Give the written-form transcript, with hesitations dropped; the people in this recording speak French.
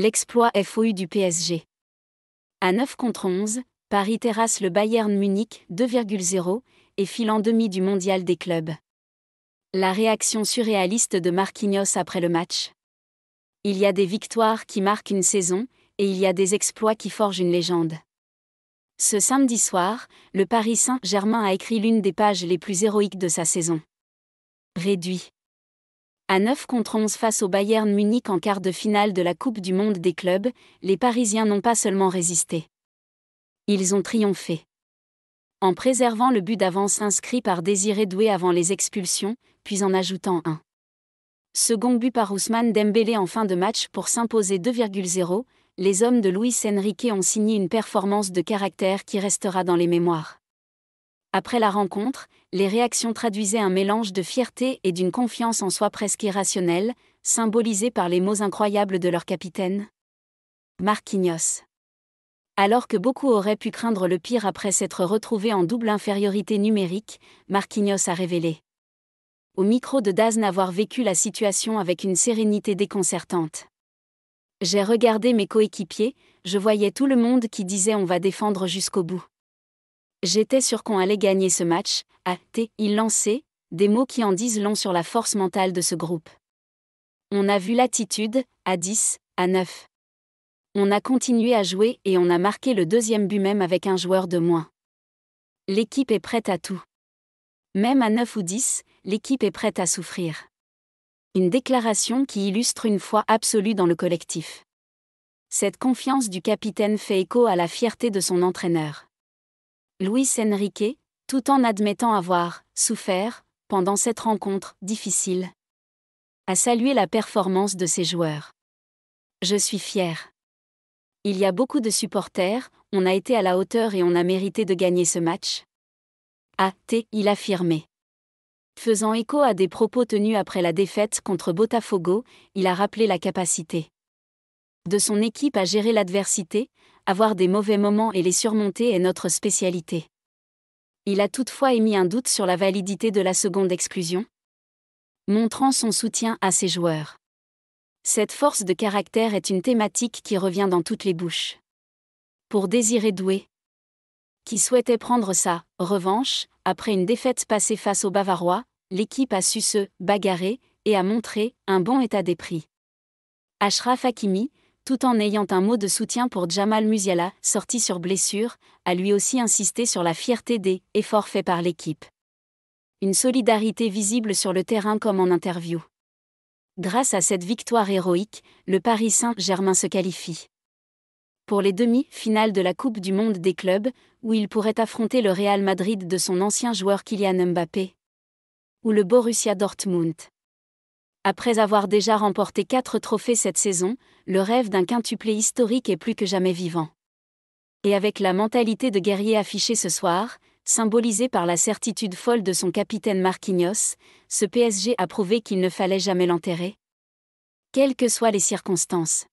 L'exploit FOU du PSG. À 9 contre 11, Paris terrasse le Bayern Munich 2,0 et file en demi du mondial des clubs. La réaction surréaliste de Marquinhos après le match. Il y a des victoires qui marquent une saison, et il y a des exploits qui forgent une légende. Ce samedi soir, le Paris Saint-Germain a écrit l'une des pages les plus héroïques de sa saison. Réduit. À 9 contre 11 face au Bayern Munich en quart de finale de la Coupe du Monde des clubs, les Parisiens n'ont pas seulement résisté. Ils ont triomphé. En préservant le but d'avance inscrit par Désiré Doué avant les expulsions, puis en ajoutant un second but par Ousmane Dembélé en fin de match pour s'imposer 2,0, les hommes de Luis Enrique ont signé une performance de caractère qui restera dans les mémoires. Après la rencontre, les réactions traduisaient un mélange de fierté et d'une confiance en soi presque irrationnelle, symbolisée par les mots incroyables de leur capitaine. Marquinhos. Alors que beaucoup auraient pu craindre le pire après s'être retrouvés en double infériorité numérique, Marquinhos a révélé au micro de DAZN avoir vécu la situation avec une sérénité déconcertante. J'ai regardé mes coéquipiers, je voyais tout le monde qui disait on va défendre jusqu'au bout. J'étais sûr qu'on allait gagner ce match, a-t-il lancé, des mots qui en disent long sur la force mentale de ce groupe. On a vu l'attitude, à 10, à 9. On a continué à jouer et on a marqué le deuxième but même avec un joueur de moins. L'équipe est prête à tout. Même à 9 ou 10, l'équipe est prête à souffrir. Une déclaration qui illustre une foi absolue dans le collectif. Cette confiance du capitaine fait écho à la fierté de son entraîneur. Luis Enrique, tout en admettant avoir souffert pendant cette rencontre difficile, a salué la performance de ses joueurs. Je suis fier. Il y a beaucoup de supporters, on a été à la hauteur et on a mérité de gagner ce match. Il affirmé. Faisant écho à des propos tenus après la défaite contre Botafogo, il a rappelé la capacité de son équipe à gérer l'adversité, avoir des mauvais moments et les surmonter est notre spécialité. Il a toutefois émis un doute sur la validité de la seconde exclusion, montrant son soutien à ses joueurs. Cette force de caractère est une thématique qui revient dans toutes les bouches. Pour Désiré Doué, qui souhaitait prendre sa revanche, après une défaite passée face aux Bavarois, l'équipe a su se bagarrer et a montré un bon état d'esprit. Achraf Hakimi, tout en ayant un mot de soutien pour Jamal Musiala, sorti sur blessure, a lui aussi insisté sur la fierté des efforts faits par l'équipe. Une solidarité visible sur le terrain comme en interview. Grâce à cette victoire héroïque, le Paris Saint-Germain se qualifie pour les demi-finales de la Coupe du Monde des clubs, où il pourrait affronter le Real Madrid de son ancien joueur Kylian Mbappé, ou le Borussia Dortmund. Après avoir déjà remporté 4 trophées cette saison, le rêve d'un quintuplé historique est plus que jamais vivant. Et avec la mentalité de guerrier affichée ce soir, symbolisée par la certitude folle de son capitaine Marquinhos, ce PSG a prouvé qu'il ne fallait jamais l'enterrer, quelles que soient les circonstances.